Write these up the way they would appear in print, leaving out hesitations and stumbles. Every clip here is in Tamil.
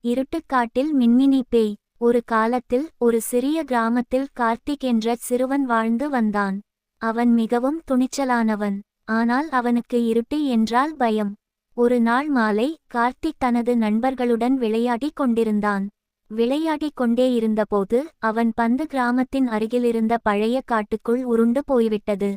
இருட்டுக்காட்டில் மின்மினி பேய். ஒரு காலத்தில் ஒரு சிறிய கிராமத்தில் கார்த்திக் என்ற சிறுவன் வாழ்ந்து வந்தான். அவன் மிகவும் துணிச்சலானவன். ஆனால் அவனுக்கு இருட்டு என்றால் பயம். ஒரு நாள் மாலை கார்த்திக் தனது நண்பர்களுடன் விளையாடிக் கொண்டிருந்தான். விளையாடிக் கொண்டே இருந்தபோது அவன் பந்து கிராமத்தின் அருகிலிருந்த பழைய காட்டுக்குள் உருண்டு போய்விட்டது.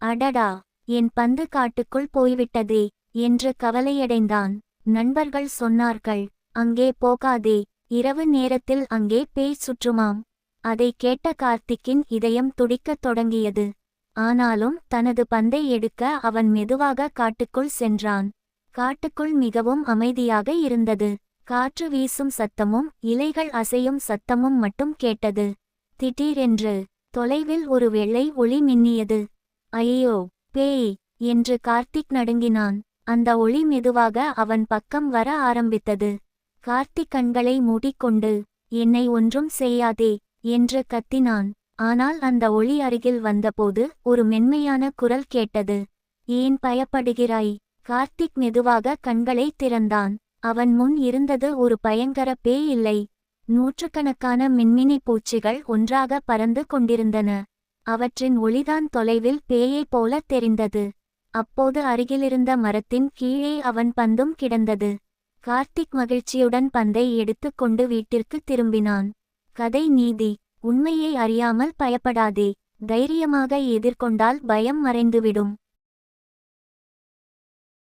அடடா, என் பந்து காட்டுக்குள் போய்விட்டதே என்று கவலையடைந்தான். நண்பர்கள் சொன்னார்கள், அங்கே போகாதே, இரவு நேரத்தில் அங்கே பேய் சுற்றுமாம். அதை கேட்ட கார்த்திக்கின் இதயம் துடிக்கத் தொடங்கியது. ஆனாலும் தனது பந்தை எடுக்க அவன் மெதுவாக காட்டுக்குள் சென்றான். காட்டுக்குள் மிகவும் அமைதியாக இருந்தது. காற்று வீசும் சத்தமும் இலைகள் அசையும் சத்தமும் மட்டும் கேட்டது. திடீரென்று தொலைவில் ஒரு வெள்ளை ஒளி மின்னியது. ஐயோ, பேய் என்று கார்த்திக் நடுங்கினான். அந்த ஒளி மெதுவாக அவன் பக்கம் வர ஆரம்பித்தது. கார்த்திக் கண்களை மூடிக்கொண்டு, என்னை ஒன்றும் செய்யாதே என்று கத்தினான். ஆனால் அந்த ஒளி அருகில் வந்தபோது ஒரு மென்மையான குரல் கேட்டது. ஏன் பயப்படுகிறாய்? கார்த்திக் மெதுவாக கண்களை திறந்தான். அவன் முன் இருந்தது ஒரு பயங்கர பேய் இல்லை. நூற்றுக்கணக்கான மின்மினி பூச்சிகள் ஒன்றாக பறந்து கொண்டிருந்தன. அவற்றின் ஒளிதான் தொலைவில் பேயைப் போல தெரிந்தது. அப்போது அருகிலிருந்த மரத்தின் கீழே அவன் பந்தும் கிடந்தது. கார்த்திக் மகிழ்ச்சியுடன் பந்தை எடுத்து கொண்டு வீட்டிற்கு திரும்பினான். கதை நீதி: உண்மையை அறியாமல் பயப்படாதே. தைரியமாக எதிர்கொண்டால் பயம் மறைந்துவிடும்.